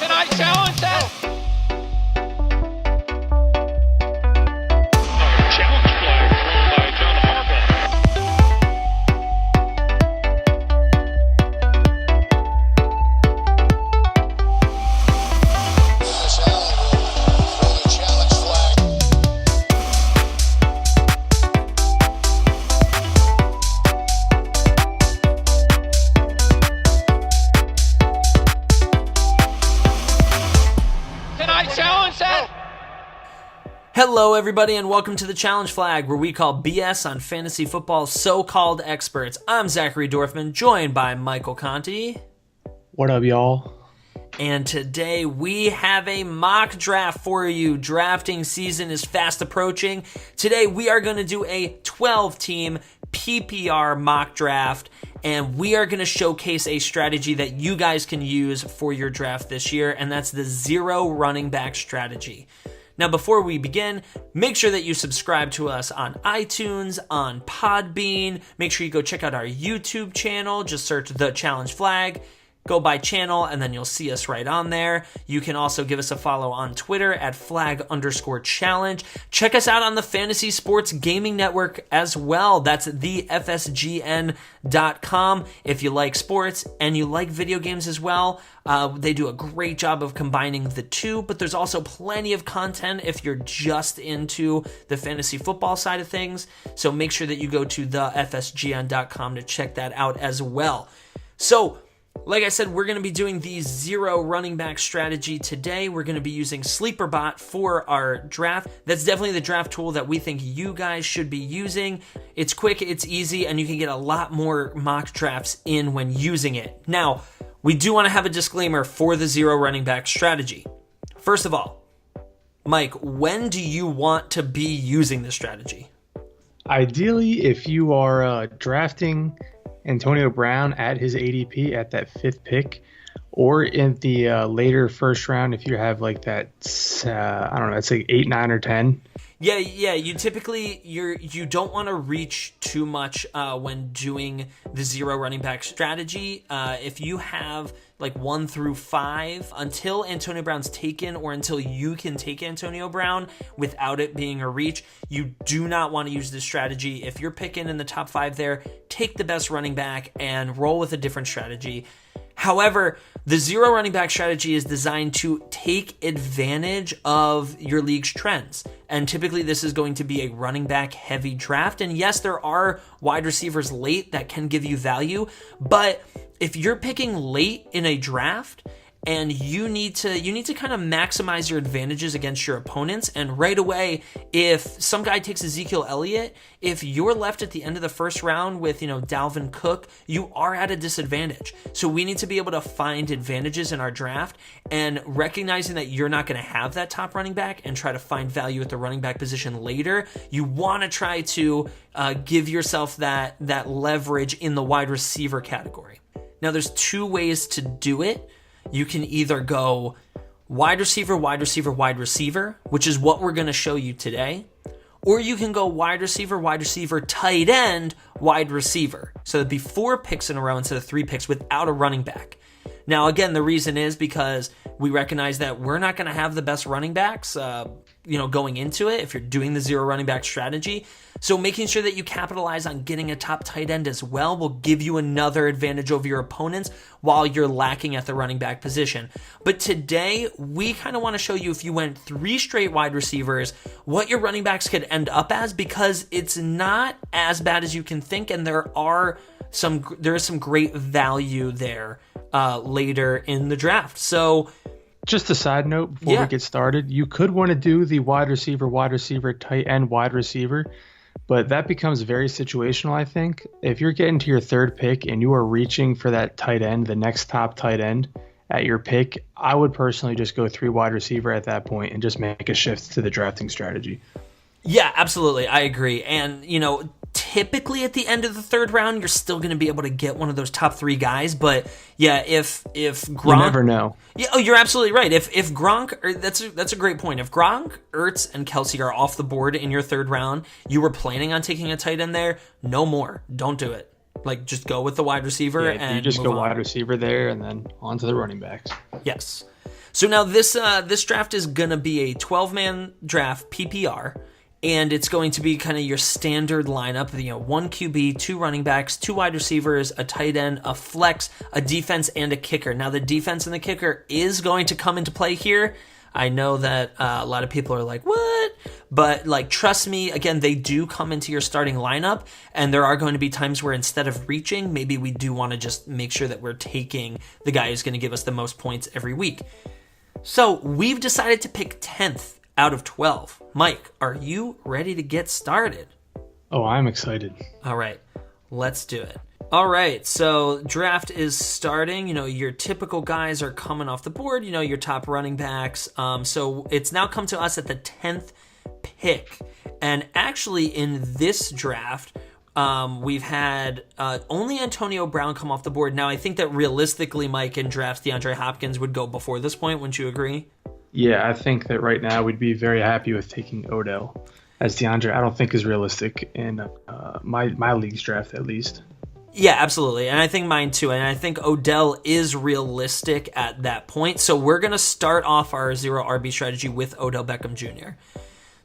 Can I challenge that? Challenge flag thrown by John Harbaugh. Dennis Allen will throw the challenge flag. Can I challenge that? Hello, everybody, and welcome to the Challenge Flag, where we call BS on fantasy football's so-called experts. I'm Zachary Dorfman, joined by Michael Conti. What up, y'all? And today we have a mock draft for you. Drafting season is fast approaching. Today we are going to do a 12-team PPR mock draft, and we are going to showcase a strategy that you guys can use for your draft this year, and that's the zero running back strategy. Now, before we begin, make sure that you subscribe to us on iTunes, on Podbean. Make sure you go check out our YouTube channel. Just search The Challenge Flag. Go by channel, and then you'll see us right on there. You can also give us a follow on Twitter at flag_challenge. Check us out on the Fantasy Sports Gaming Network as well. That's thefsgn.com. If you like sports and you like video games as well, they do a great job of combining the two, but there's also plenty of content if you're just into the fantasy football side of things. So make sure that you go to thefsgn.com to check that out as well. So, like I said, we're going to be doing the zero running back strategy today. We're going to be using SleeperBot for our draft. That's definitely the draft tool that we think you guys should be using. It's quick, it's easy, and you can get a lot more mock drafts in when using it. Now, we do want to have a disclaimer for the zero running back strategy. First of all, Mike, when do you want to be using this strategy? Ideally, if you are drafting Antonio Brown at his ADP at that fifth pick, or in the later first round, if you have like that, I don't know, it's like 8, 9, or 10. Yeah. You typically you don't want to reach too much when doing the zero running back strategy. If you have like 1 through 5, until Antonio Brown's taken or until you can take Antonio Brown without it being a reach, you do not want to use this strategy. If you're picking in the top 5 there, take the best running back and roll with a different strategy. However, the zero running back strategy is designed to take advantage of your league's trends. And typically this is going to be a running back heavy draft. And yes, there are wide receivers late that can give you value, but if you're picking late in a draft and you need to kind of maximize your advantages against your opponents, and right away, if some guy takes Ezekiel Elliott, if you're left at the end of the first round with, Dalvin Cook, you are at a disadvantage. So we need to be able to find advantages in our draft, and recognizing that you're not going to have that top running back and try to find value at the running back position later, you want to try to give yourself that leverage in the wide receiver category. Now, there's 2 ways to do it. You can either go wide receiver, wide receiver, wide receiver, which is what we're going to show you today. Or you can go wide receiver, tight end, wide receiver. So it'd be 4 picks in a row instead of 3 picks without a running back. Now, again, the reason is because we recognize that we're not going to have the best running backs, going into it if you're doing the zero running back strategy. So making sure that you capitalize on getting a top tight end as well will give you another advantage over your opponents while you're lacking at the running back position. But today, we kind of want to show you, if you went 3 straight wide receivers, what your running backs could end up as, because it's not as bad as you can think, and there is some great value there later in the draft. So Just a side note before we get started, you could want to do the wide receiver, tight end, wide receiver, but that becomes very situational, I think. If you're getting to your 3rd pick and you are reaching for that tight end, the next top tight end at your pick, I would personally just go 3 wide receiver at that point and just make a shift to the drafting strategy. Yeah, absolutely. I agree. And, typically at the end of the 3rd round, you're still going to be able to get one of those top 3 guys. But yeah, if Gronk, you never know. Yeah, you're absolutely right. If Gronk, that's a great point. If Gronk, Ertz, and Kelsey are off the board in your 3rd round, you were planning on taking a tight end there, no more. Don't do it. Like, just go with the wide receiver. Yeah, and you just move go on. wide receiver there and then on to the running backs. Yes. So now this draft is going to be a 12-man draft PPR, and it's going to be kind of your standard lineup, one QB, 2 running backs, 2 wide receivers, a tight end, a flex, a defense, and a kicker. Now the defense and the kicker is going to come into play here. I know that a lot of people are like, what? But trust me, again, they do come into your starting lineup, and there are going to be times where instead of reaching, maybe we do want to just make sure that we're taking the guy who's going to give us the most points every week. So we've decided to pick 10th out of 12. Mike, are you ready to get started? Oh, I'm excited. All right, let's do it. All right, so draft is starting. Your typical guys are coming off the board, your top running backs. So it's now come to us at the 10th pick. And actually in this draft, we've had only Antonio Brown come off the board. Now, I think that realistically, Mike, in drafts, DeAndre Hopkins would go before this point. Wouldn't you agree? Yeah, I think that right now we'd be very happy with taking Odell, as DeAndre I don't think is realistic in my league's draft at least. Yeah, absolutely. And I think mine too. And I think Odell is realistic at that point. So we're going to start off our 0 RB strategy with Odell Beckham Jr.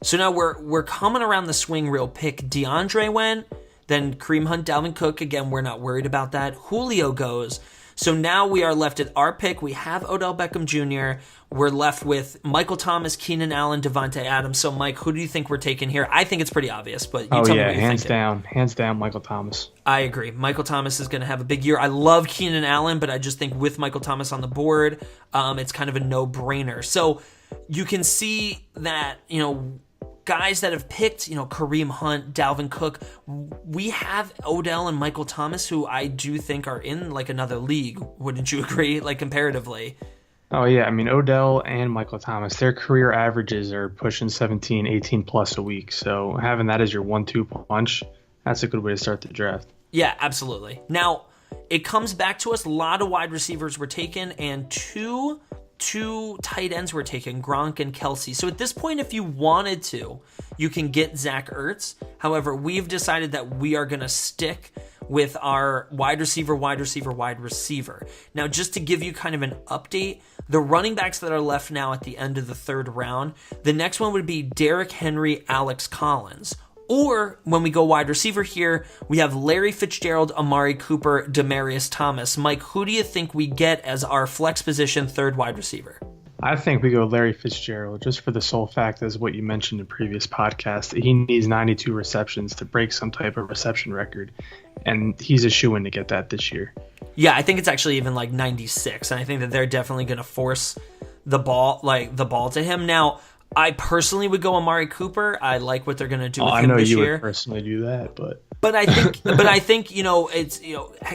So now we're coming around the swing real pick. DeAndre went, then Kareem Hunt, Dalvin Cook. Again, we're not worried about that. Julio goes. So now we are left at our pick. We have Odell Beckham Jr. We're left with Michael Thomas, Keenan Allen, Devontae Adams. So, Mike, who do you think we're taking here? I think it's pretty obvious, but you tell me what you're thinking. Hands down, Michael Thomas. I agree. Michael Thomas is going to have a big year. I love Keenan Allen, but I just think with Michael Thomas on the board, it's kind of a no-brainer. So you can see that, guys that have picked, Kareem Hunt, Dalvin Cook, we have Odell and Michael Thomas, who I do think are in another league. Wouldn't you agree? Comparatively. Oh, yeah. I mean, Odell and Michael Thomas, their career averages are pushing 17, 18 plus a week. So having that as your 1-2 punch, that's a good way to start the draft. Yeah, absolutely. Now, it comes back to us. A lot of wide receivers were taken, and two tight ends were taken, Gronk and Kelsey. So at this point, if you wanted to, you can get Zach Ertz. However, we've decided that we are going to stick with our wide receiver. Now, just to give you kind of an update, the running backs that are left now at the end of the 3rd round, the next one would be Derrick Henry, Alex Collins. Or when we go wide receiver here, we have Larry Fitzgerald, Amari Cooper, Demaryius Thomas. Mike, who do you think we get as our flex position 3rd wide receiver? I think we go Larry Fitzgerald, just for the sole fact, as what you mentioned in previous podcasts, he needs 92 receptions to break some type of reception record, and he's a shoo-in to get that this year. Yeah, I think it's actually even 96, and I think that they're definitely going to force the ball to him. Now, I personally would go Amari Cooper. I like what they're going to do with him this year. I know you would personally do that, but I think it's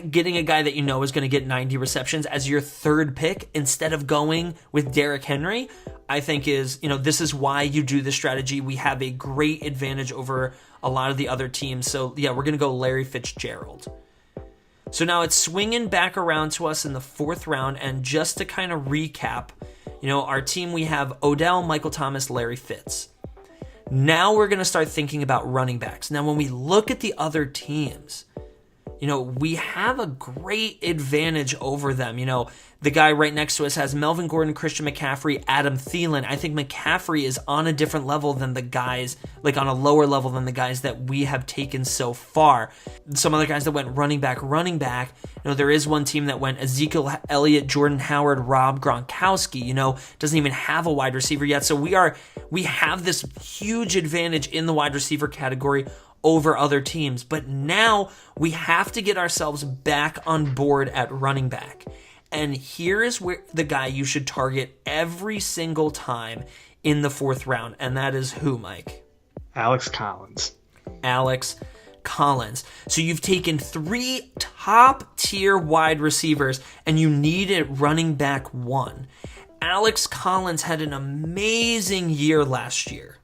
getting a guy that is going to get 90 receptions as your 3rd pick instead of going with Derrick Henry. I think is this is why you do this strategy. We have a great advantage over a lot of the other teams. So yeah, we're going to go Larry Fitzgerald. So now it's swinging back around to us in the 4th round, and just to kind of recap. Our team, we have Odell, Michael Thomas, Larry Fitz. Now we're going to start thinking about running backs. Now, when we look at the other teams, we have a great advantage over them. The guy right next to us has Melvin Gordon, Christian McCaffrey, Adam Thielen. I think McCaffrey is on a different level than the guys, on a lower level than the guys that we have taken so far. Some other guys that went running back. There is one team that went Ezekiel Elliott, Jordan Howard, Rob Gronkowski, doesn't even have a wide receiver yet. So we have this huge advantage in the wide receiver category over other teams. But now we have to get ourselves back on board at running back. And here is where the guy you should target every single time in the 4th round. And that is who, Mike? Alex Collins. So you've taken 3 top-tier wide receivers, and you needed running back 1. Alex Collins had an amazing year last year.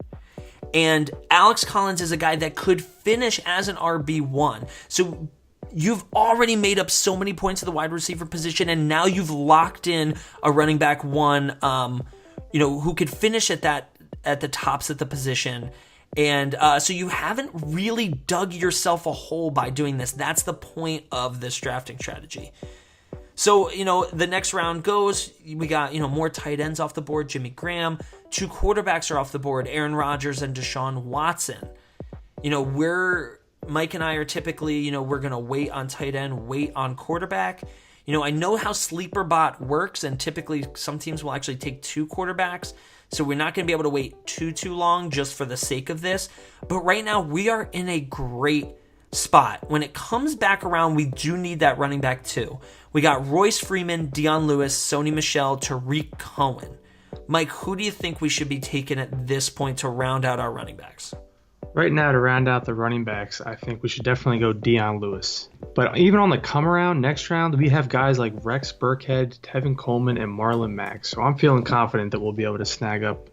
And Alex Collins is a guy that could finish as an RB1. So you've already made up so many points at the wide receiver position, and now you've locked in a running back 1, who could finish at the tops at the position. And so you haven't really dug yourself a hole by doing this. That's the point of this drafting strategy. So, the next round goes, we got, more tight ends off the board, Jimmy Graham. 2 quarterbacks are off the board, Aaron Rodgers and Deshaun Watson. Mike and I are typically, we're going to wait on tight end, wait on quarterback. I know how Sleeper Bot works, and typically some teams will actually take 2 quarterbacks. So we're not going to be able to wait too long just for the sake of this. But right now, we are in a great spot. When it comes back around, we do need that running back too. We got Royce Freeman, Dion Lewis, Sony Michel, Tariq Cohen. Mike, who do you think we should be taking at this point to round out our running backs? Right now, to round out the running backs, I think we should definitely go Dion Lewis. But even on the come around, next round, we have guys like Rex Burkhead, Tevin Coleman, and Marlon Mack. So I'm feeling confident that we'll be able to snag up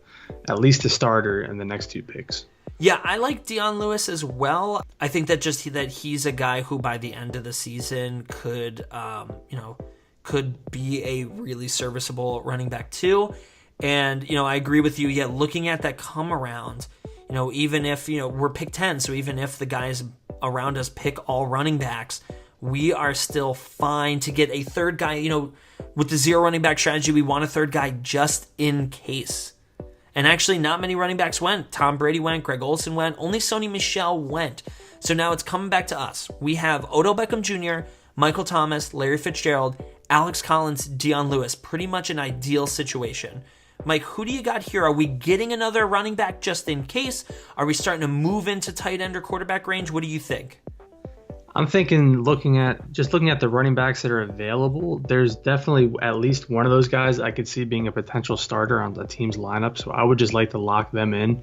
at least a starter in the next 2 picks. Yeah, I like Dion Lewis as well. I think that he's a guy who by the end of the season could be a really serviceable running back too. And, I agree with you. Yeah, looking at that come around, even if, we're pick 10, so even if the guys around us pick all running backs, we are still fine to get a third guy. With the 0 running back strategy, we want a third guy just in case. And actually, not many running backs went. Tom Brady went, Greg Olsen went, only Sony Michel went. So now it's coming back to us. We have Odell Beckham Jr., Michael Thomas, Larry Fitzgerald, Alex Collins, Dion Lewis. Pretty much an ideal situation. Mike, who do you got here? Are we getting another running back just in case? Are we starting to move into tight end or quarterback range? What do you think? I'm thinking looking at the running backs that are available, there's definitely at least one of those guys I could see being a potential starter on the team's lineup. So I would just like to lock them in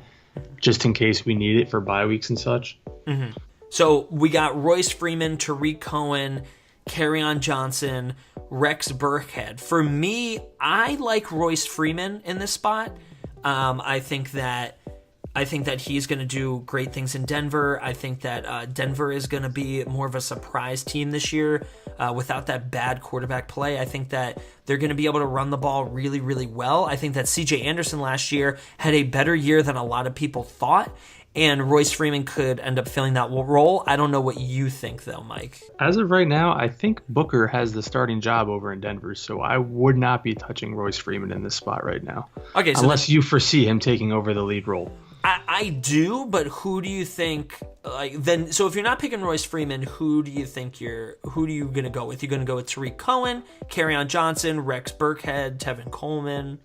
just in case we need it for bye weeks and such. Mm-hmm. So we got Royce Freeman, Tariq Cohen, Kerryon Johnson, Rex Burkhead. For me, I like Royce Freeman in this spot. I think that he's going to do great things in Denver. I think that Denver is going to be more of a surprise team this year without that bad quarterback play. I think that they're going to be able to run the ball really, really well. I think that CJ Anderson last year had a better year than a lot of people thought, and Royce Freeman could end up filling that role. I don't know what you think, though, Mike. As of right now, I think Booker has the starting job over in Denver, so I would not be touching Royce Freeman in this spot right now. Okay, so unless you foresee him taking over the lead role. I do, but who do you think? So if you're not picking Royce Freeman, who are you gonna go with? You're gonna go with Tariq Cohen, Kerryon Johnson, Rex Burkhead, Tevin Coleman.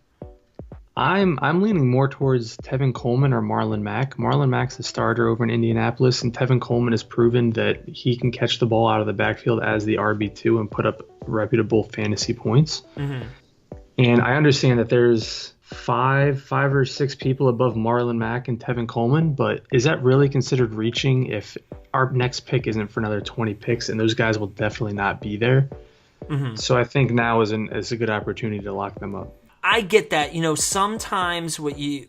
I'm leaning more towards Tevin Coleman or Marlon Mack. Marlon Mack's the starter over in Indianapolis, and Tevin Coleman has proven that he can catch the ball out of the backfield as the RB2 and put up reputable fantasy points. Mm-hmm. And I understand that there's five or six people above Marlon Mack and Tevin Coleman, but is that really considered reaching if our next pick isn't for another 20 picks, and those guys will definitely not be there? Mm-hmm. So I think now is a good opportunity to lock them up. I get that. Sometimes what you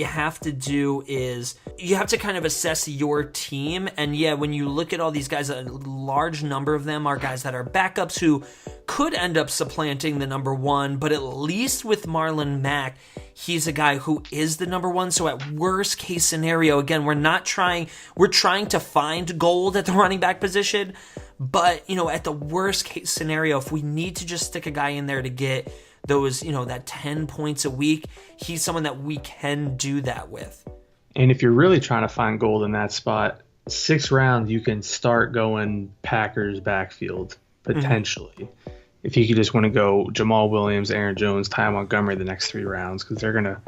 have to do is you have to kind of assess your team. And yeah, when you look at all these guys, a large number of them are guys that are backups who could end up supplanting the number one. But at least with Marlon Mack, he's a guy who is the number one. So at worst case scenario, again, we're trying to find gold at the running back position. But, at the worst case scenario, if we need to just stick a guy in there to get those, that 10 points a week, he's someone that we can do that with. And if you're really trying to find gold in that spot, 6th round, you can start going Packers backfield, potentially. Mm-hmm. If you could just want to go Jamal Williams, Aaron Jones, Ty Montgomery the next 3 rounds, because they're going to,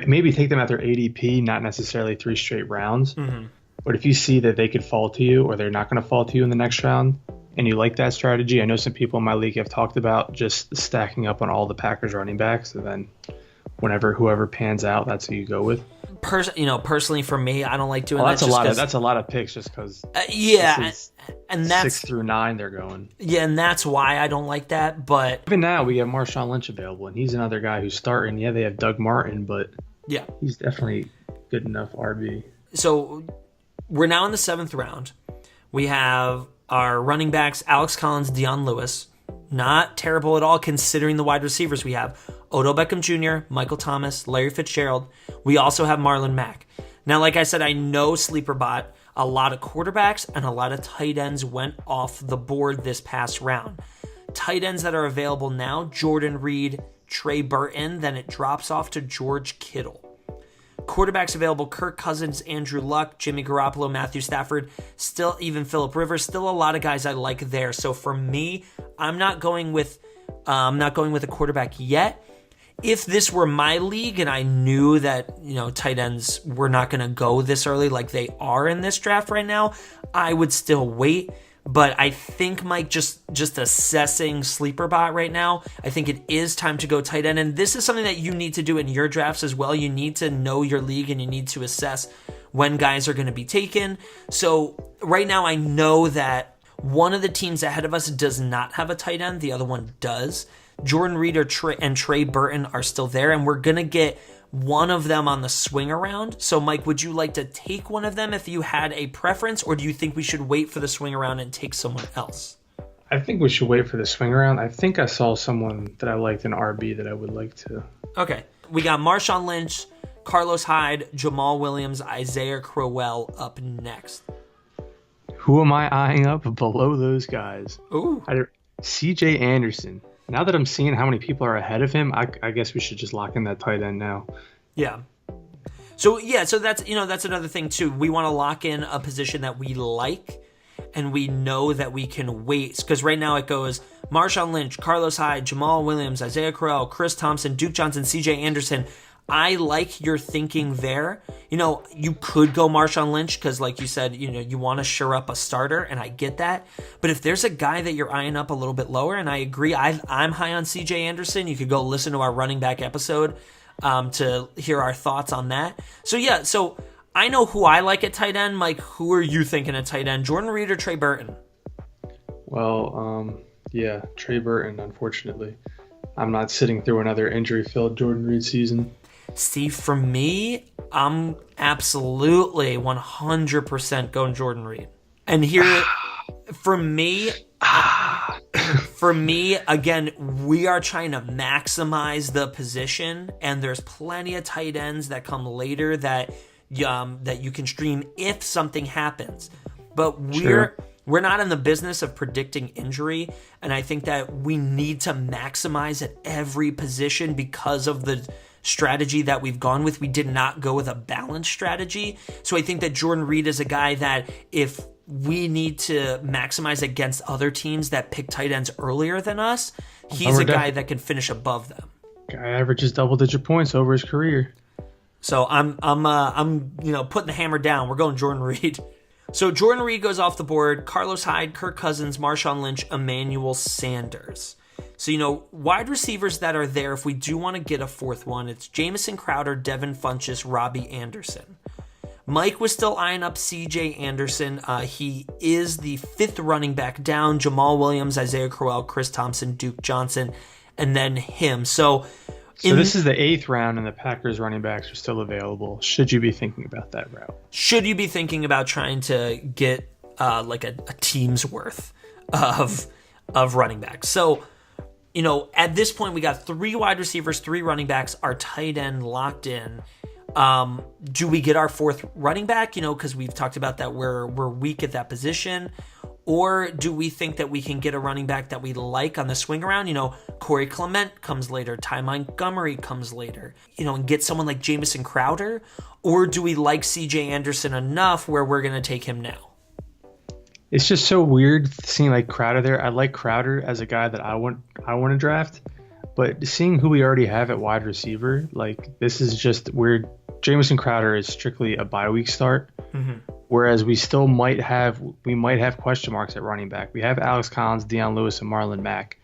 maybe take them at their ADP, not necessarily 3 straight rounds. Mm-hmm. But if you see that they could fall to you or they're not going to fall to you in the next round, and you like that strategy, I know some people in my league have talked about just stacking up on all the Packers running backs, and then whoever pans out, that's who you go with. Personally for me, I don't like doing that. That's a lot of picks just because. And that's 6 through 9 they're going. Yeah, and that's why I don't like that. But even now we have Marshawn Lynch available, and he's another guy who's starting. Yeah, they have Doug Martin, but yeah, he's definitely good enough RB. So we're now in the 7th round. We have our running backs, Alex Collins, Dion Lewis. Not terrible at all considering the wide receivers we have. Odell Beckham Jr., Michael Thomas, Larry Fitzgerald. We also have Marlon Mack. Now, like I said, I know SleeperBot, a lot of quarterbacks and a lot of tight ends went off the board this past round. tight ends that are available now, Jordan Reed, Trey Burton, then it drops off to George Kittle. Quarterbacks available, Kirk Cousins, Andrew Luck, Jimmy Garoppolo, Matthew Stafford, still even Phillip Rivers, still a lot of guys I like there. So for me, I'm not going with a quarterback yet. If this were my league and I knew that, tight ends were not going to go this early like they are in this draft right now, I would still wait. But I think, Mike, just assessing sleeper bot right now, I think it is time to go tight end. And this is something that you need to do in your drafts as well. You need to know your league and you need to assess when guys are going to be taken. So right now I know that one of the teams ahead of us does not have a tight end. The other one does. Jordan Reed and Trey Burton are still there, and we're going to get one of them on the swing around. So, Mike, would you like to take one of them if you had a preference, or do you think we should wait for the swing around and take someone else? I think we should wait for the swing around. I think I saw someone that I liked in RB that I would like to. Okay. We got Marshawn Lynch, Carlos Hyde, Jamal Williams, Isaiah Crowell up next. Who am I eyeing up below those guys? Ooh. CJ Anderson. Now that I'm seeing how many people are ahead of him, I guess we should just lock in that tight end now. Yeah. So that's another thing too. We want to lock in a position that we like and we know that we can wait. Because right now it goes Marshawn Lynch, Carlos Hyde, Jamal Williams, Isaiah Crowell, Chris Thompson, Duke Johnson, CJ Anderson. I like your thinking there. You could go Marshawn Lynch because, like you said, you want to shore up a starter, and I get that. But if there's a guy that you're eyeing up a little bit lower, and I agree, I'm high on CJ Anderson. You could go listen to our running back episode to hear our thoughts on that. So I know who I like at tight end. Mike, who are you thinking at tight end? Jordan Reed or Trey Burton? Well, Trey Burton, unfortunately. I'm not sitting through another injury-filled Jordan Reed season. See, for me, I'm absolutely 100% going Jordan Reed. And here, for me, again, we are trying to maximize the position, and there's plenty of tight ends that come later that you can stream if something happens. But we're not in the business of predicting injury, and I think that we need to maximize at every position because of the strategy that we've gone with. We did not go with a balanced strategy. So I think that Jordan Reed is a guy that if we need to maximize against other teams that pick tight ends earlier than us, he's a guy that can finish above them. Guy averages double-digit points over his career. So I'm putting the hammer down. We're going Jordan Reed. So Jordan Reed goes off the board. Carlos Hyde, Kirk Cousins, Marshawn Lynch, Emmanuel Sanders. So, wide receivers that are there, if we do want to get a fourth one, it's Jamison Crowder, Devin Funchess, Robbie Anderson. Mike was still eyeing up CJ Anderson. He is the fifth running back down. Jamal Williams, Isaiah Crowell, Chris Thompson, Duke Johnson, and then him. So this is the 8th round and the Packers running backs are still available. Should you be thinking about that route? Should you be thinking about trying to get like a team's worth of running backs? So, at this point, we got 3 wide receivers, 3 running backs, our tight end locked in. Do we get our 4th running back? Because we've talked about that we're weak at that position. Or do we think that we can get a running back that we like on the swing around? Corey Clement comes later. Ty Montgomery comes later. And get someone like Jamison Crowder? Or do we like CJ Anderson enough where we're going to take him now? It's just so weird seeing like Crowder there. I like Crowder as a guy that I want to draft, but seeing who we already have at wide receiver, like this is just weird. Jamison Crowder is strictly a bye week start, whereas we still might have question marks at running back. We have Alex Collins, Deion Lewis, and Marlon Mack,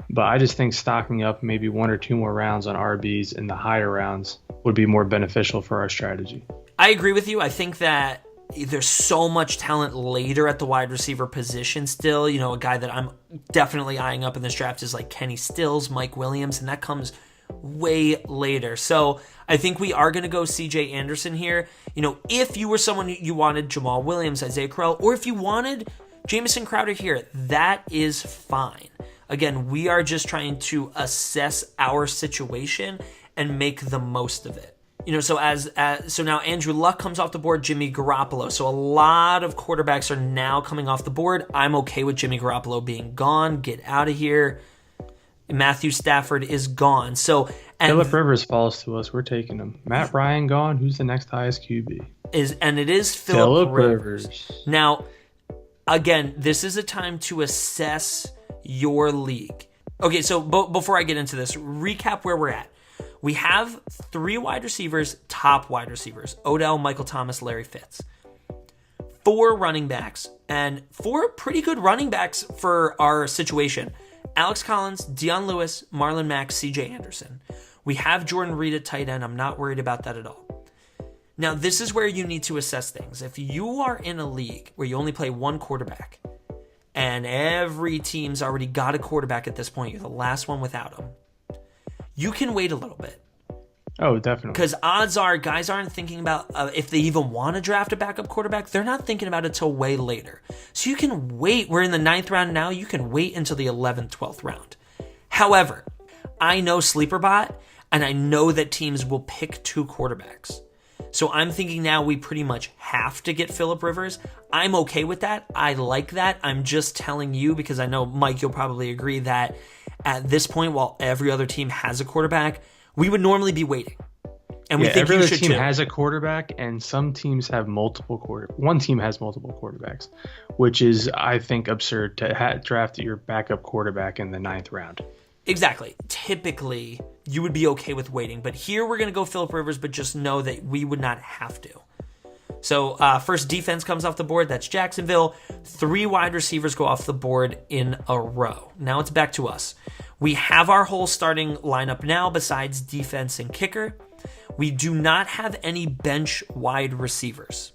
but I just think stocking up maybe 1 or 2 more rounds on RBs in the higher rounds would be more beneficial for our strategy. I agree with you. I think that there's so much talent later at the wide receiver position still. A guy that I'm definitely eyeing up in this draft is like Kenny Stills, Mike Williams, and that comes way later. So I think we are going to go CJ Anderson here. If you were someone you wanted Jamal Williams, Isaiah Crowell, or if you wanted Jamison Crowder here, that is fine. Again, we are just trying to assess our situation and make the most of it. So now Andrew Luck comes off the board, Jimmy Garoppolo. So a lot of quarterbacks are now coming off the board. I'm okay with Jimmy Garoppolo being gone. Get out of here. Matthew Stafford is gone. So Phillip Rivers falls to us. We're taking him. Matt Ryan gone. Who's the next highest QB? It is Phillip Rivers. Now, again, this is a time to assess your league. Okay, so before I get into this, recap where we're at. We have 3 wide receivers, top wide receivers: Odell, Michael Thomas, Larry Fitz. 4 running backs, and 4 pretty good running backs for our situation: Alex Collins, Dion Lewis, Marlon Mack, CJ Anderson. We have Jordan Reed at tight end. I'm not worried about that at all. Now, this is where you need to assess things. If you are in a league where you only play 1 quarterback, and every team's already got a quarterback at this point, you're the last one without him, you can wait a little bit. Oh, definitely. Because odds are guys aren't thinking about if they even want to draft a backup quarterback. They're not thinking about it till way later. So you can wait. We're in the 9th round now. You can wait until the 11th, 12th round. However, I know SleeperBot, and I know that teams will pick 2 quarterbacks. So I'm thinking now we pretty much have to get Phillip Rivers. I'm okay with that. I like that. I'm just telling you, because I know, Mike, you'll probably agree that at this point, while every other team has a quarterback, we would normally be waiting. And we think every you other should team too. has a quarterback, and some teams have multiple quarterbacks. One team has multiple quarterbacks, which is, I think, absurd to draft your backup quarterback in the 9th round. Exactly. Typically, you would be okay with waiting. But here we're going to go Phillip Rivers, but just know that we would not have to. So first defense comes off the board. That's Jacksonville. 3 wide receivers go off the board in a row. Now it's back to us. We have our whole starting lineup now besides defense and kicker. We do not have any bench wide receivers.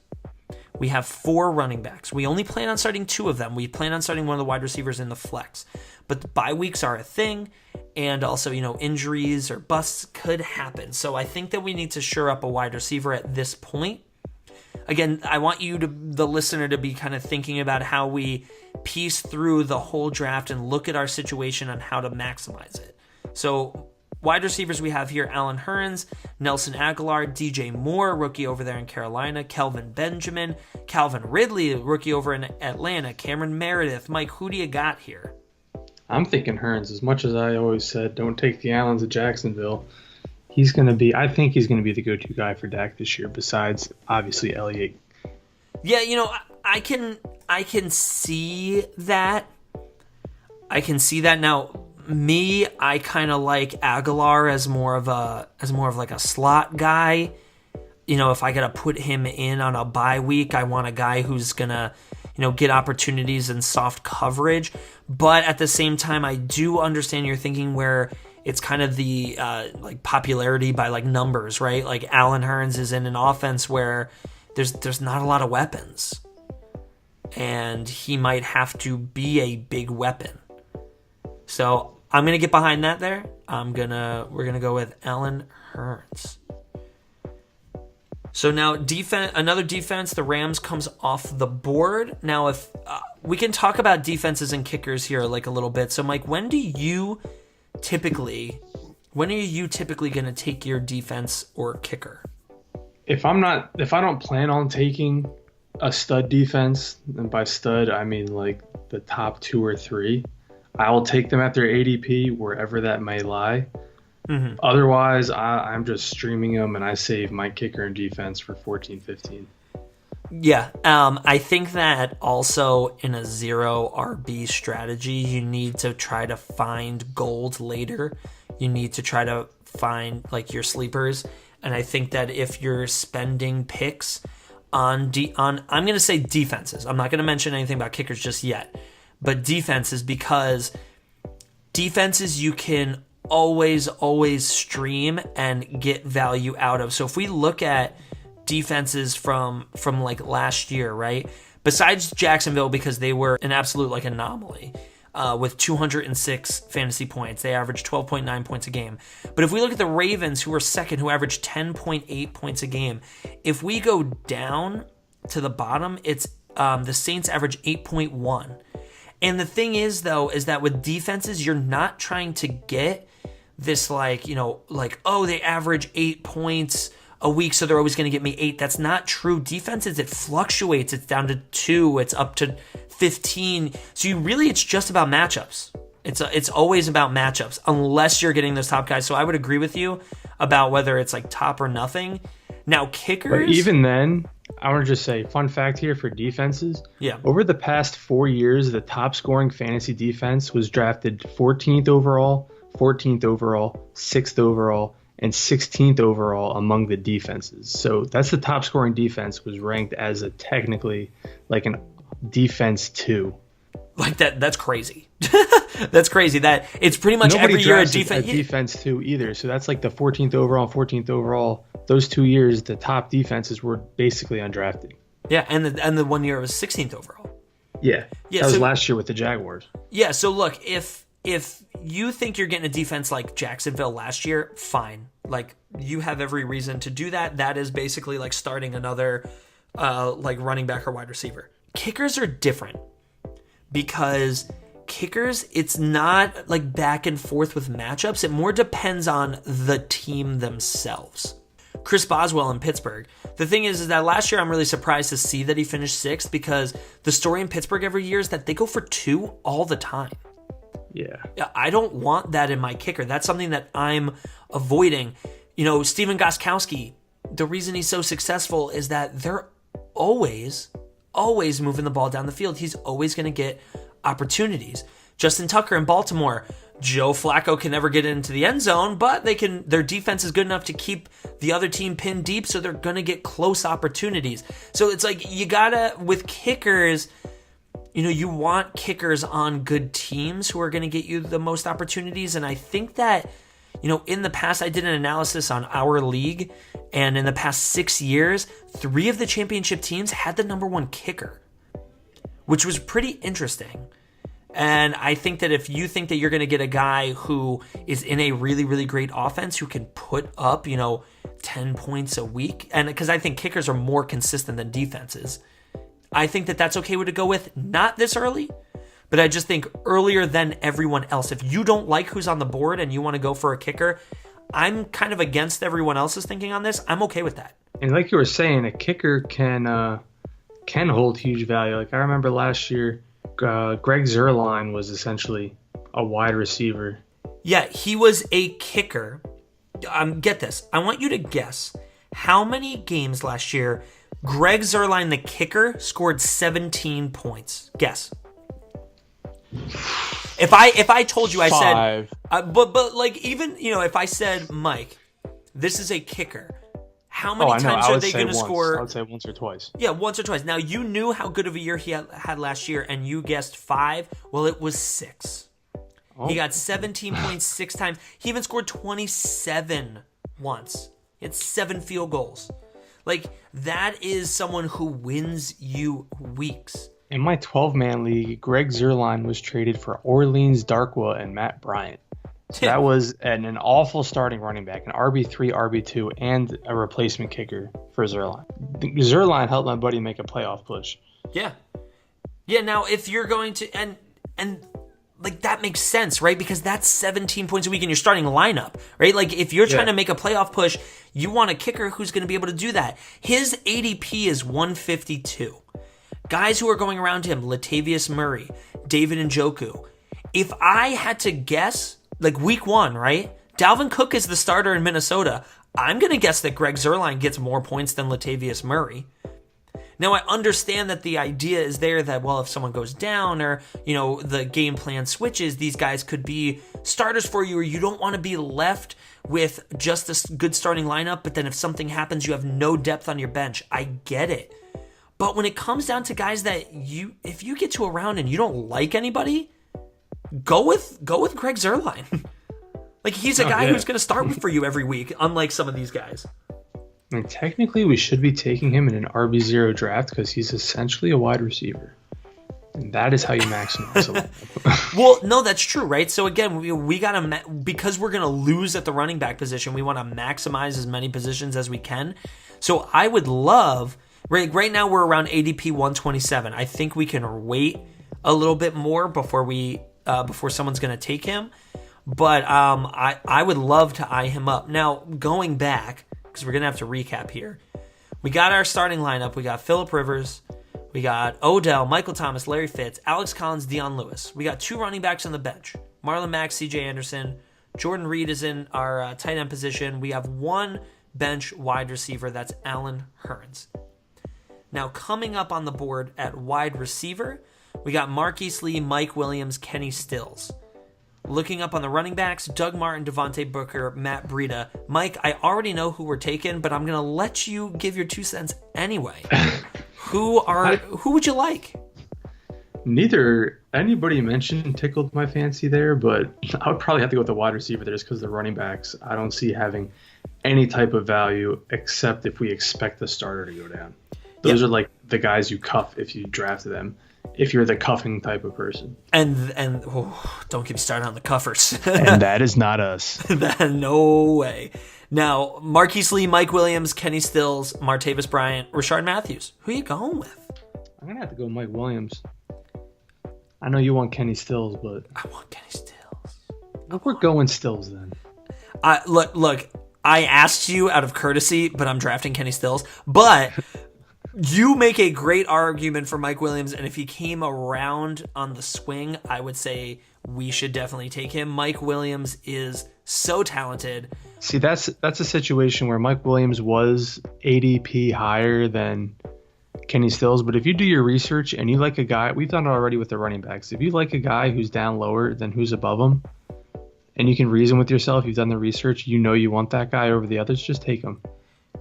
We have 4 running backs. We only plan on starting 2 of them. We plan on starting one of the wide receivers in the flex. But the bye weeks are a thing. And also, injuries or busts could happen. So I think that we need to shore up a wide receiver at this point. Again, I want you, the listener, to be kind of thinking about how we piece through the whole draft and look at our situation on how to maximize it. So wide receivers we have here: Allen Hurns, Nelson Aguilar, DJ Moore, rookie over there in Carolina, Kelvin Benjamin, Calvin Ridley, rookie over in Atlanta, Cameron Meredith. Mike, who do you got here? I'm thinking Hurns. As much as I always said, don't take the Allens of Jacksonville. I think he's going to be the go-to guy for Dak this year, besides, obviously, Elliott. Yeah, I can see that. I can see that. Now, me, I kind of like Aguilar as more of like a slot guy. If I got to put him in on a bye week, I want a guy who's going to, get opportunities in soft coverage. But at the same time, I do understand your thinking where it's kind of the popularity by numbers, right? Like Allen Hurns is in an offense where there's not a lot of weapons, and he might have to be a big weapon. So I'm gonna get behind that. There, we're gonna go with Allen Hurns. So now another defense, the Rams comes off the board. Now, if we can talk about defenses and kickers here a little bit. So Mike, when are you typically going to take your defense or kicker? If I don't plan on taking a stud defense, and by stud I mean the top 2 or 3, I will take them at their ADP wherever that may lie. Mm-hmm. Otherwise, I'm just streaming them, and I save my kicker and defense for 14, 15. Yeah, I think that also in a 0 RB strategy, you need to try to find gold later. You need to try to find your sleepers, and I think that if you're spending picks on I'm going to say defenses. I'm not going to mention anything about kickers just yet, but defenses, because defenses you can always stream and get value out of. So if we look at defenses from last year, right? Besides Jacksonville, because they were an absolute anomaly with 206 fantasy points. They averaged 12.9 points a game. But if we look at the Ravens, who were second, who averaged 10.8 points a game, if we go down to the bottom, it's the Saints average 8.1. And the thing is, though, is that with defenses, you're not trying to get this they average 8 points a week, so they're always going to get me 8. That's not true. Defenses, it fluctuates. It's down to 2. It's up to 15. So it's just about matchups. It's always about matchups, unless you're getting those top guys. So I would agree with you about whether it's like top or nothing. Now, kickers. But even then, I want to just say, fun fact here for defenses. Yeah. Over the past 4 years, the top scoring fantasy defense was drafted 14th overall, 14th overall, 6th overall, and 16th overall among the defenses. So that's the top scoring defense was ranked as a technically like an defense 2. Like that's crazy. That's crazy. That it's pretty much Nobody every year a drafts defense. Defense 2 either. So that's like the 14th overall, 14th overall. Those 2 years, the top defenses were basically undrafted. Yeah, and the 1 year was 16th overall. Yeah, Yeah, that was so- last year with the Jaguars. Yeah, so look, if you think you're getting a defense like Jacksonville last year, fine. Like, you have every reason to do that. That is basically like starting another like running back or wide receiver. Kickers are different because kickers, it's not like back and forth with matchups. It more depends on the team themselves. Chris Boswell in Pittsburgh. The thing is that last year I'm really surprised to see that he finished 6th because the story in Pittsburgh every year is that they go for 2 all the time. Yeah. I don't want that in my kicker. That's something that I'm avoiding. Steven Gostkowski, the reason he's so successful is that they're always moving the ball down the field. He's always going to get opportunities. Justin Tucker in Baltimore. Joe Flacco can never get into the end zone, but their defense is good enough to keep the other team pinned deep, so they're going to get close opportunities. So it's like you gotta, with kickers, you want kickers on good teams who are going to get you the most opportunities. And I think that, in the past, I did an analysis on our league, and in the past 6 years, 3 of the championship teams had the number 1 kicker, which was pretty interesting. And I think that if you think that you're going to get a guy who is in a really, really great offense who can put up, 10 points a week, and because I think kickers are more consistent than defenses, I think that that's okay to go with. Not this early, but I just think earlier than everyone else. If you don't like who's on the board and you want to go for a kicker, I'm kind of against everyone else's thinking on this. I'm okay with that. And like you were saying, a kicker can hold huge value. Like I remember last year, Greg Zuerlein was essentially a wide receiver. Yeah, he was a kicker. Get this. I want you to guess how many games last year Greg Zuerlein, the kicker, scored 17 points. Guess. If I told you, I 5. said, but like even if I said, Mike, this is a kicker. How many times are they going to score? I would say once or twice. Yeah, once or twice. Now, you knew how good of a year he had last year, and you guessed 5. Well, it was 6. Oh. He got 17.6 times. He even scored 27 once. He had 7 field goals. Like, that is someone who wins you weeks. In my 12-man league, Greg Zuerlein was traded for Orleans Darkwa and Matt Bryant. So that was an awful starting running back, an RB3, RB2, and a replacement kicker for Zuerlein. Zuerlein helped my buddy make a playoff push. Yeah. Yeah, now if you're going to, and like that makes sense, right? Because that's 17 points a week in your starting lineup, right? Like if you're trying to make a playoff push, you want a kicker who's going to be able to do that. His ADP is 152. Guys who are going around him, Latavius Murray, David Njoku. If I had to guess, like week 1, right? Dalvin Cook is the starter in Minnesota. I'm going to guess that Greg Zuerlein gets more points than Latavius Murray. Now, I understand that the idea is there that, well, if someone goes down or, the game plan switches, these guys could be starters for you, or you don't want to be left with just a good starting lineup, but then if something happens, you have no depth on your bench. I get it. But when it comes down to guys that if you get to a round and you don't like anybody, go with Greg Zuerlein. Like, he's a guy who's going to start for you every week, unlike some of these guys. I mean, technically, we should be taking him in an RB0 draft because he's essentially a wide receiver. And that is how you maximize it. Well, no, that's true, right? So, again, we got to, because we're going to lose at the running back position, we want to maximize as many positions as we can. So, I would love, right now we're around ADP 127. I think we can wait a little bit more before someone's going to take him. But I would love to eye him up. Now, going back, because we're going to have to recap here. We got our starting lineup. We got Phillip Rivers. We got Odell, Michael Thomas, Larry Fitz, Alex Collins, Dion Lewis. We got 2 running backs on the bench. Marlon Mack, C.J. Anderson. Jordan Reed is in our tight end position. We have 1 bench wide receiver. That's Allen Hurns. Now, coming up on the board at wide receiver, we got Marquise Lee, Mike Williams, Kenny Stills. Looking up on the running backs, Doug Martin, Devontae Booker, Matt Breida. Mike, I already know who we're taking, but I'm going to let you give your 2 cents anyway. Who would you like? Neither anybody mentioned tickled my fancy there, but I would probably have to go with the wide receiver there just because the running backs I don't see having any type of value except if we expect the starter to go down. Those are like the guys you cuff if you drafted them, if you're the cuffing type of person. And don't get me started on the cuffers. And that is not us. No way. Now, Marquise Lee, Mike Williams, Kenny Stills, Martavis Bryant, Rashard Matthews. Who are you going with? I'm going to have to go with Mike Williams. I know you want Kenny Stills, but I want Kenny Stills. We're going Stills then. Look, I asked you out of courtesy, but I'm drafting Kenny Stills. But you make a great argument for Mike Williams, and if he came around on the swing, I would say we should definitely take him. Mike Williams is so talented. See, that's a situation where Mike Williams was ADP higher than Kenny Stills, but if you do your research and you like a guy, we've done it already with the running backs. If you like a guy who's down lower than who's above him, and you can reason with yourself, you've done the research, you know you want that guy over the others, just take him.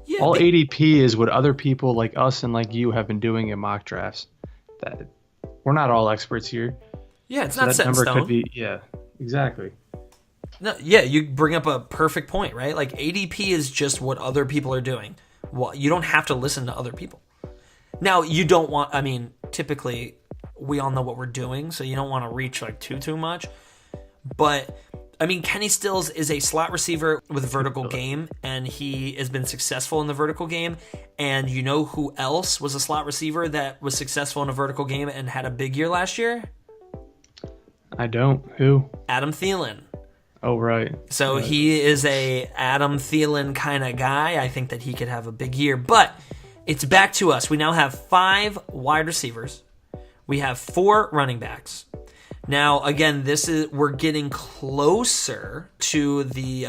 Yeah, all ADP is what other people like us and like you have been doing in mock drafts. That we're not all experts here. Yeah, it's so not that set in number stone. Could be, yeah, exactly. No, yeah, you bring up a perfect point, right? Like ADP is just what other people are doing. Well, you don't have to listen to other people. Now, you don't want, I mean, typically we all know what we're doing, so you don't want to reach like too much. But I mean, Kenny Stills is a slot receiver with a vertical game, and he has been successful in the vertical game. And you know who else was a slot receiver that was successful in a vertical game and had a big year last year? I don't. Who? Adam Thielen. Oh, right. So right. He is a Adam Thielen kind of guy. I think that he could have a big year. But it's back to us. We now have 5 wide receivers. We have 4 running backs. Now, again, we're getting closer to the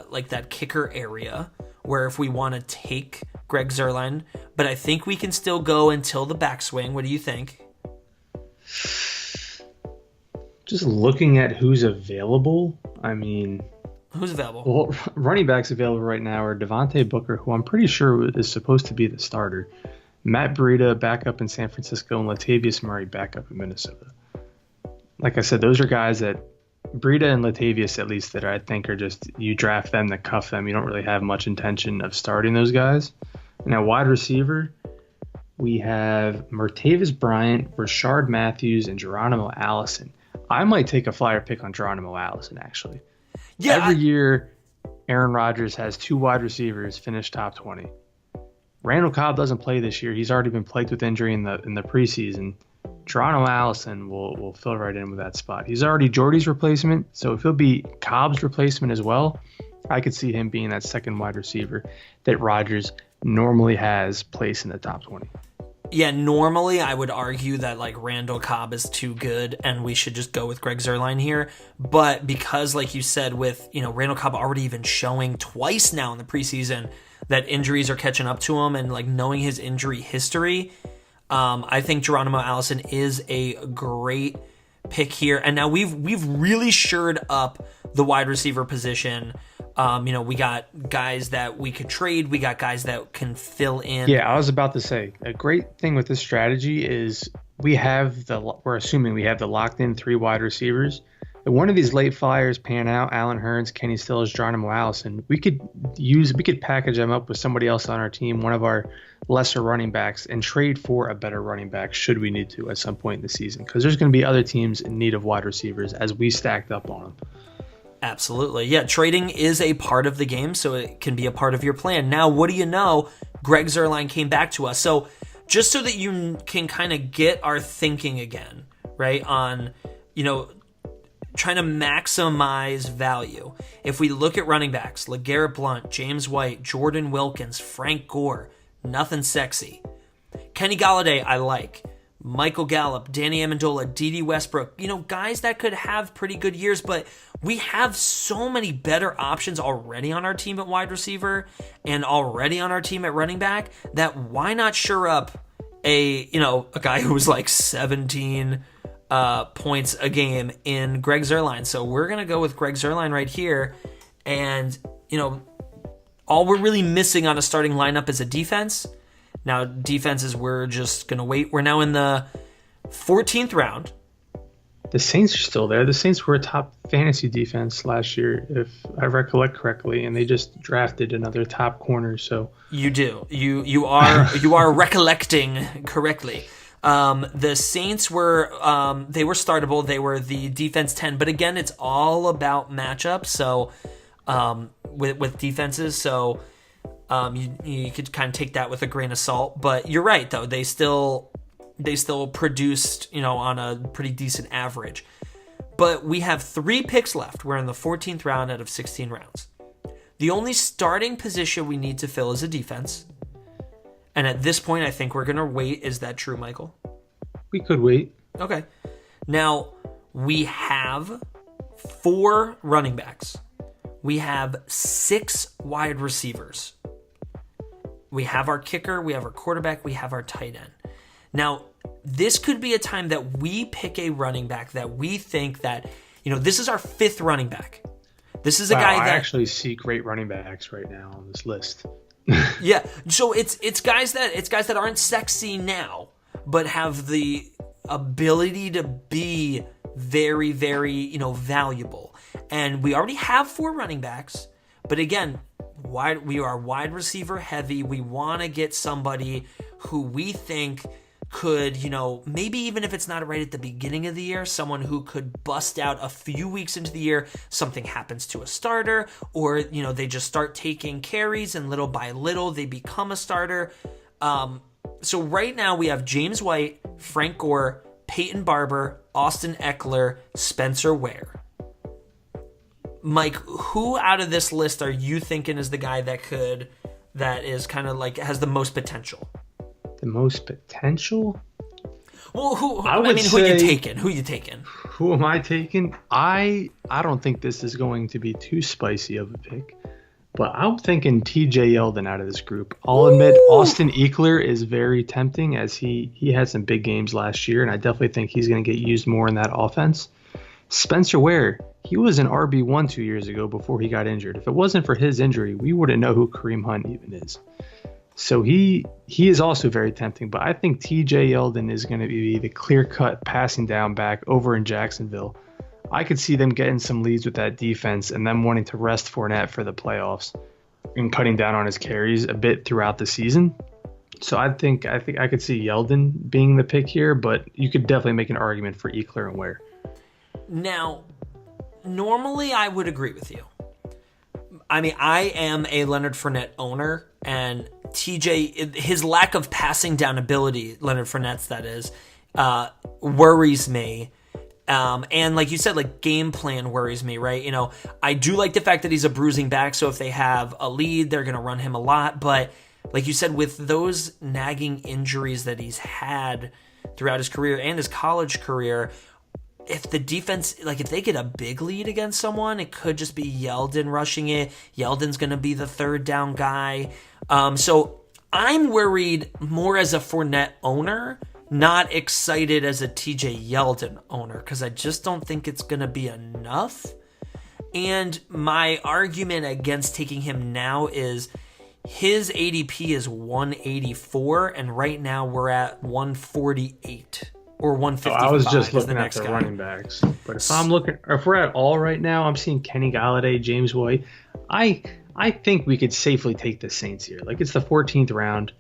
like that kicker area where if we want to take Greg Zuerlein, but I think we can still go until the backswing. What do you think? Just looking at who's available, I mean, who's available? Well, running backs available right now are Devontae Booker, who I'm pretty sure is supposed to be the starter, Matt Breida backup in San Francisco, and Latavius Murray backup in Minnesota. Like I said, those are guys that Breida and Latavius, at least, that I think are just, you draft them to cuff them. You don't really have much intention of starting those guys. Now, wide receiver, we have Martavis Bryant, Rashard Matthews, and Geronimo Allison. I might take a flyer pick on Geronimo Allison, actually. Yeah, Every year, Aaron Rodgers has 2 wide receivers finish top 20. Randall Cobb doesn't play this year. He's already been plagued with injury in the preseason. Geronimo Allison will fill right in with that spot. He's already Jordy's replacement, so if he'll be Cobb's replacement as well, I could see him being that second wide receiver that Rodgers normally has placed in the top 20. Yeah, normally I would argue that like Randall Cobb is too good and we should just go with Greg Zuerlein here. But because, like you said, with Randall Cobb already even showing twice now in the preseason that injuries are catching up to him, and like knowing his injury history, I think Geronimo Allison is a great pick here. And now we've really shored up the wide receiver position. We got guys that we could trade. We got guys that can fill in. Yeah, I was about to say, a great thing with this strategy is we're assuming we have the locked in 3 wide receivers. If one of these late flyers pan out, Allen Hurns, Kenny Stills, Geronimo Allison, we could package them up with somebody else on our team, one of our lesser running backs, and trade for a better running back should we need to at some point in the season. Because there's going to be other teams in need of wide receivers as we stacked up on them. Absolutely. Yeah, trading is a part of the game, so it can be a part of your plan. Now, what do you know? Greg Zuerlein came back to us. So just so that you can kind of get our thinking again, right, on, trying to maximize value. If we look at running backs, LeGarrette Blount, James White, Jordan Wilkins, Frank Gore, nothing sexy. Kenny Galladay, I like. Michael Gallup, Danny Amendola, Dede Westbrook, guys that could have pretty good years, but we have so many better options already on our team at wide receiver and already on our team at running back that why not shore up a guy who was like 17 points a game in Greg Zuerlein. So we're going to go with Greg Zuerlein right here. And, all we're really missing on a starting lineup is a defense. Now, defenses, we're just going to wait. We're now in the 14th round. The Saints are still there. The Saints were a top fantasy defense last year, if I recollect correctly, and they just drafted another top corner. So you do. You are recollecting correctly. The Saints were they were startable. They were the defense 10, but again, it's all about matchups. So with defenses, so you could kind of take that with a grain of salt. But you're right, though. They still produced, on a pretty decent average. But we have 3 picks left. We're in the 14th round out of 16 rounds. The only starting position we need to fill is a defense. And at this point, I think we're going to wait. Is that true, Michael? We could wait. Okay. Now, we have 4 running backs. We have 6 wide receivers. We have our kicker, we have our quarterback, we have our tight end. Now, this could be a time that we pick a running back that we think that, this is our 5th running back. This is a guy that I actually see great running backs right now on this list. Yeah, so it's guys that aren't sexy now, but have the ability to be very, very, valuable. And we already have 4 running backs, but again, we are wide receiver heavy. We want to get somebody who we think could, maybe even if it's not right at the beginning of the year, someone who could bust out a few weeks into the year, something happens to a starter, or, they just start taking carries and little by little they become a starter. So right now we have James White, Frank Gore, Peyton Barber, Austin Eckler, Spencer Ware. Mike, who out of this list are you thinking is the guy that is kind of like has the most potential? The most potential? Well, who you taking? Who you taking? Who am I taking? I don't think this is going to be too spicy of a pick, but I'm thinking TJ Yeldon out of this group. I'll admit Austin Eckler is very tempting as he had some big games last year, and I definitely think he's going to get used more in that offense. Spencer Ware, he was an RB1 2 years ago before he got injured. If it wasn't for his injury, we wouldn't know who Kareem Hunt even is. So he is also very tempting, but I think TJ Yeldon is going to be the clear-cut passing down back over in Jacksonville. I could see them getting some leads with that defense and them wanting to rest Fournette for the playoffs and cutting down on his carries a bit throughout the season. So I think I could see Yeldon being the pick here, but you could definitely make an argument for Eckler and Ware. Now, normally I would agree with you. I mean, I am a Leonard Fournette owner, and TJ, his lack of passing down ability, Leonard Fournette's that is, worries me. And like you said, like game plan worries me, right? I do like the fact that he's a bruising back, so if they have a lead, they're going to run him a lot. But like you said, with those nagging injuries that he's had throughout his career and his college career, if the defense, if they get a big lead against someone, it could just be Yeldon rushing it. Yeldon's going to be the third down guy. So I'm worried more as a Fournette owner, not excited as a TJ Yeldon owner, because I just don't think it's going to be enough. And my argument against taking him now is his ADP is 184, and right now we're at 148. Or 155. I was just looking at the running backs. But if we're at all right now, I'm seeing Kenny Galladay, James White. I think we could safely take the Saints here. It's the 14th round.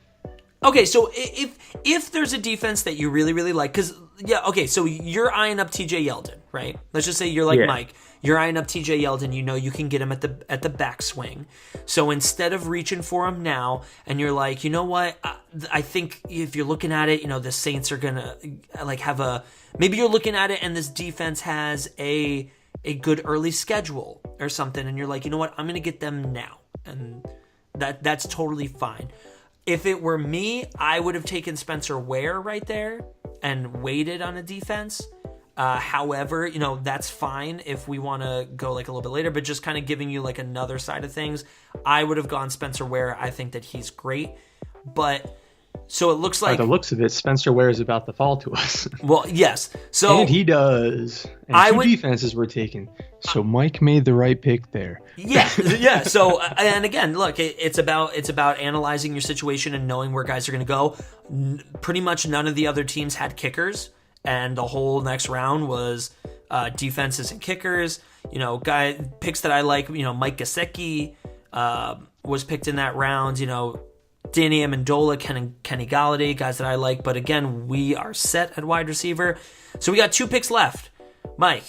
Okay, so if there's a defense that you really, really like, so you're eyeing up TJ Yeldon, right? Let's just say you're like Mike. You're eyeing up TJ Yeldon. You can get him at the backswing. So instead of reaching for him now, and you're like, you know what? I think if you're looking at it, the Saints are gonna have maybe you're looking at it and this defense has a a good early schedule or something, and you're like, you know what, I'm going to get them now. And that's totally fine. If it were me, I would have taken Spencer Ware right there and waited on a defense. However, you know, that's fine if we want to go like a little bit later, but just kind of giving you like another side of things, I would have gone Spencer Ware. I think that he's great. But so it looks like by the looks of it, Spencer Ware is about to fall to us. Well, yes. So and he does. And two defenses were taken. So Mike made the right pick there. Yeah. So, and again, look, it's about analyzing your situation and knowing where guys are going to go. Pretty much none of the other teams had kickers, and the whole next round was defenses and kickers. You know, picks that I like. You know, Mike Gesicki was picked in that round. You know, Danny Amendola, Kenny Galladay, guys that I like. But again, we are set at wide receiver. So we got 2 picks left. Mike.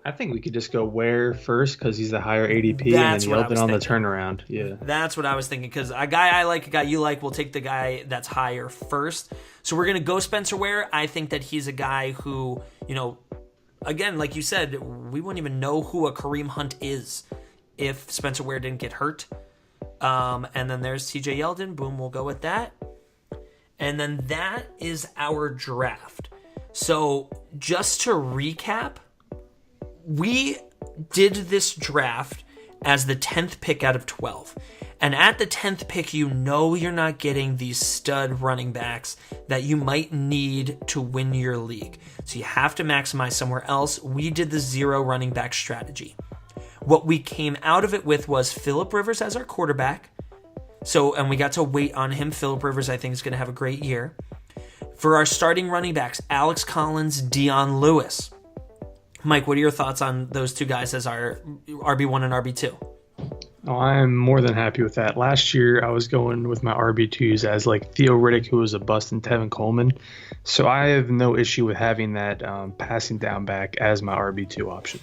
I think we could just go Ware first because he's the higher ADP, That's and then Yeldon on the thinking. turnaround. Yeah, that's what I was thinking, because a guy I like, a guy you like, we'll take the guy that's higher first. So we're going to go Spencer Ware. I think that he's a guy who, you know, again, like you said, we wouldn't even know who a Kareem Hunt is if Spencer Ware didn't get hurt. And then there's TJ Yeldon. Boom, we'll go with that. And then that is our draft. So just to recap, we did this draft as the 10th pick out of 12. And at the 10th pick, you know you're not getting these stud running backs that you might need to win your league. So you have to maximize somewhere else. We did the 0 running back strategy. What we came out of it with was Phillip Rivers as our quarterback. And we got to wait on him. Phillip Rivers, I think, is going to have a great year. For our starting running backs, Alex Collins, Dion Lewis. Mike, what are your thoughts on those 2 guys as our RB1 and RB2? Oh, I'm more than happy with that. Last year, I was going with my RB2s as like Theo Riddick, who was a bust, and Tevin Coleman. So I have no issue with having that passing down back as my RB2 option.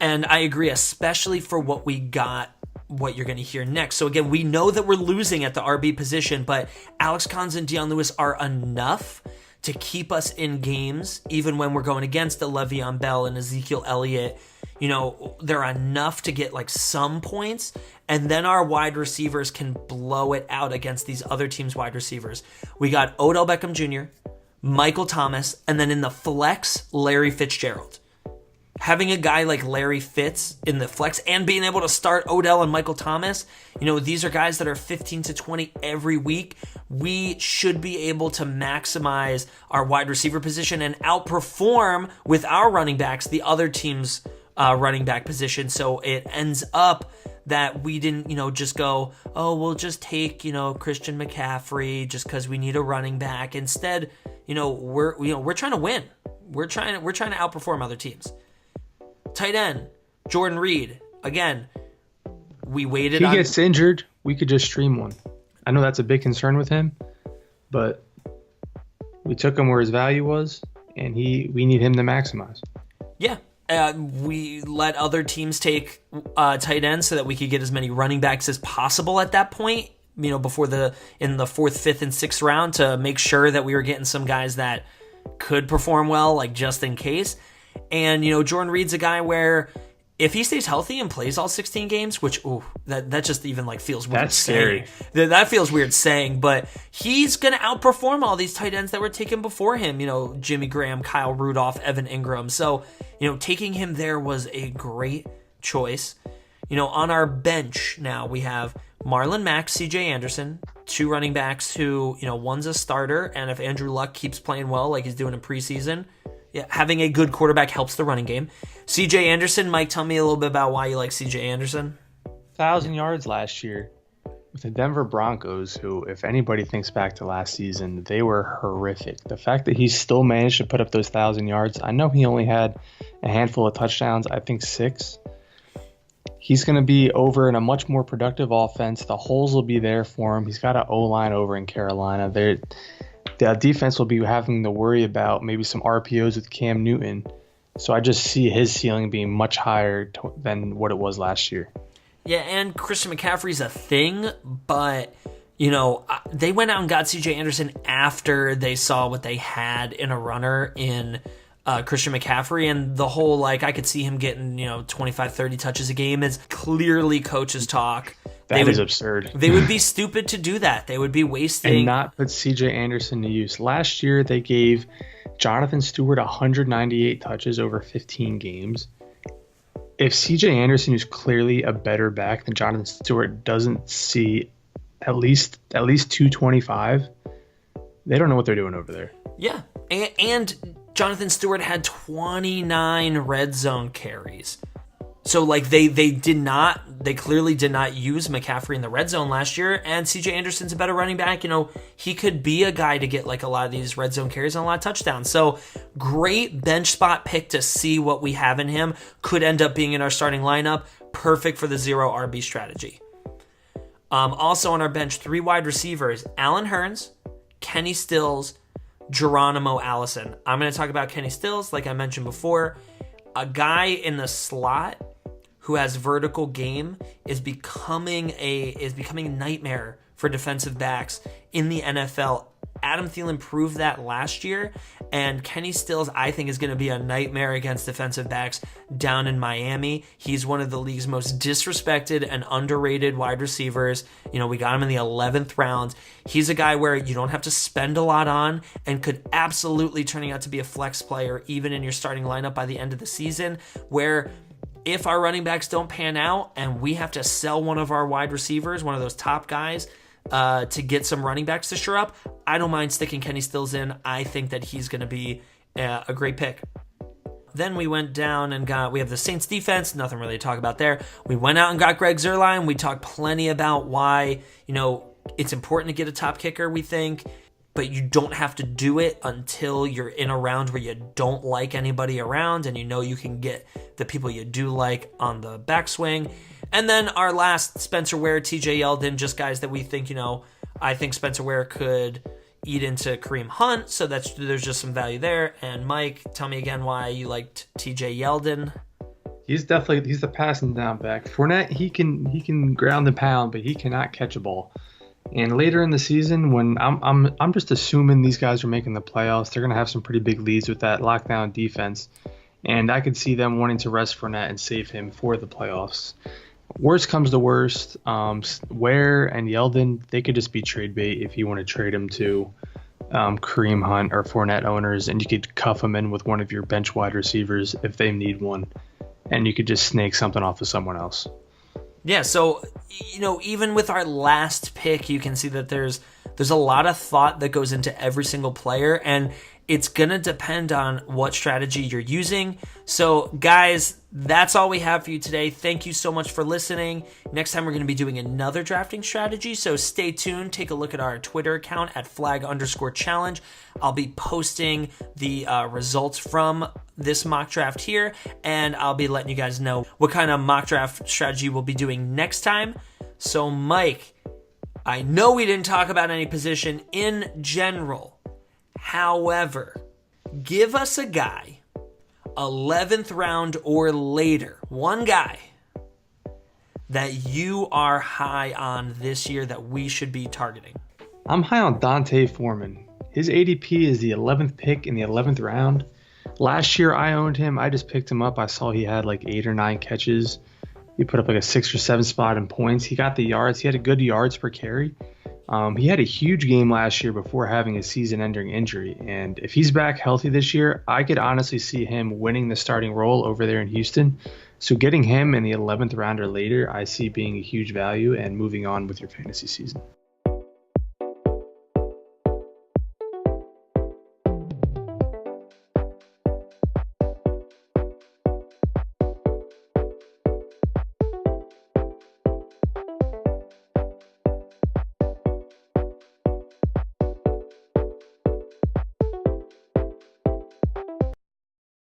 And I agree, especially for what we got, what you're going to hear next. So again, we know that we're losing at the RB position, but Alex Collins and Dion Lewis are enough to keep us in games, even when we're going against the Le'Veon Bell and Ezekiel Elliott. You know, they're enough to get like some points, and then our wide receivers can blow it out against these other teams' wide receivers. We got Odell Beckham Jr., Michael Thomas, and then in the flex, Larry Fitzgerald. Having a guy like Larry Fitz in the flex and being able to start Odell and Michael Thomas, you know, these are guys that are 15 to 20 every week. We should be able to maximize our wide receiver position and outperform with our running backs the other team's running back position. So it ends up that we didn't, you know, just go, oh, we'll just take, you know, Christian McCaffrey just because we need a running back. Instead, we're trying to win. We're trying to outperform other teams. Tight end, Jordan Reed. Again, we waited. If he gets injured, we could just stream one. I know that's a big concern with him, but we took him where his value was, and we need him to maximize. Yeah. We let other teams take tight ends so that we could get as many running backs as possible at that point, you know, in the 4th, 5th, and 6th round, to make sure that we were getting some guys that could perform well, like just in case. And, you know, Jordan Reed's a guy where if he stays healthy and plays all 16 games, which, that just even like feels weird. That's scary. That feels weird saying, but he's going to outperform all these tight ends that were taken before him, you know, Jimmy Graham, Kyle Rudolph, Evan Ingram. So, you know, taking him there was a great choice. You know, on our bench now we have Marlon Mack, CJ Anderson, 2 running backs who, you know, one's a starter, and if Andrew Luck keeps playing well like he's doing in preseason, yeah, having a good quarterback helps the running game. CJ Anderson, Mike, tell me a little bit about why you like CJ Anderson. 1,000 yards last year with the Denver Broncos, who, if anybody thinks back to last season, they were horrific. The fact that he still managed to put up those 1,000 yards, I know he only had a handful of touchdowns, I think 6. He's going to be over in a much more productive offense. The holes will be there for him. He's got an O-line over in Carolina. The defense will be having to worry about maybe some RPOs with Cam Newton. So I just see his ceiling being much higher than what it was last year. Yeah, and Christian McCaffrey's a thing, but, you know, they went out and got CJ Anderson after they saw what they had in a runner in Christian McCaffrey, and the whole, like, I could see him getting, 25, 30 touches a game is clearly coach's talk. That is absurd. They would be stupid to do that. They would be wasting. And not put CJ Anderson to use. Last year, they gave Jonathan Stewart 198 touches over 15 games. If CJ Anderson, who's clearly a better back than Jonathan Stewart, doesn't see at least 225, they don't know what they're doing over there. Yeah. And Jonathan Stewart had 29 red zone carries. So, like, they clearly did not use McCaffrey in the red zone last year, and CJ Anderson's a better running back. He could be a guy to get, like, a lot of these red zone carries and a lot of touchdowns. So, great bench spot pick to see what we have in him. Could end up being in our starting lineup. Perfect for the zero RB strategy. Also on our bench, 3 wide receivers, Allen Hurns, Kenny Stills, Geronimo Allison. I'm going to talk about Kenny Stills, like I mentioned before. A guy in the slot who has vertical game is becoming a nightmare for defensive backs in the NFL. Adam Thielen proved that last year, and Kenny Stills, I think, is going to be a nightmare against defensive backs down in Miami. He's one of the league's most disrespected and underrated wide receivers. We got him in the 11th round. He's a guy where you don't have to spend a lot on and could absolutely turning out to be a flex player even in your starting lineup by the end of the season, where if our running backs don't pan out and we have to sell one of our wide receivers, one of those top guys, to get some running backs to shore up, I don't mind sticking Kenny Stills in. I think that he's going to be a great pick. Then we went down and we have the Saints defense, nothing really to talk about there. We went out and got Greg Zuerlein. We talked plenty about why, it's important to get a top kicker, we think, but you don't have to do it until you're in a round where you don't like anybody around and you can get the people you do like on the backswing. And then our last, Spencer Ware, TJ Yeldon, just guys that we think, I think Spencer Ware could eat into Kareem Hunt, so there's just some value there. And Mike, tell me again why you liked TJ Yeldon. He's the passing down back. Fournette, he can ground and pound, but he cannot catch a ball. And later in the season, when I'm just assuming these guys are making the playoffs, they're gonna have some pretty big leads with that lockdown defense, and I could see them wanting to rest Fournette and save him for the playoffs. Worst comes to worst, Ware and Yeldon, they could just be trade bait if you want to trade them to Kareem Hunt or Fournette owners, and you could cuff them in with one of your bench wide receivers if they need one, and you could just snake something off of someone else. Yeah, so, even with our last pick, you can see that there's a lot of thought that goes into every single player, and it's going to depend on what strategy you're using. So, guys, that's all we have for you today. Thank you so much for listening. Next time, we're going to be doing another drafting strategy, so stay tuned. Take a look at our Twitter account at flag_challenge. I'll be posting the results from this mock draft here, and I'll be letting you guys know what kind of mock draft strategy we'll be doing next time. So, Mike, I know we didn't talk about any position in general. However, give us a guy, 11th round or later, one guy that you are high on this year that we should be targeting. I'm high on Dante Foreman. His ADP is the 11th pick in the 11th round. Last year I owned him. I just picked him up. I saw he had like 8 or 9 catches. He put up like a 6 or 7 spot in points. He got the yards. He had a good yards per carry. He had a huge game last year before having a season-ending injury, and if he's back healthy this year, I could honestly see him winning the starting role over there in Houston. So getting him in the 11th round or later, I see being a huge value and moving on with your fantasy season.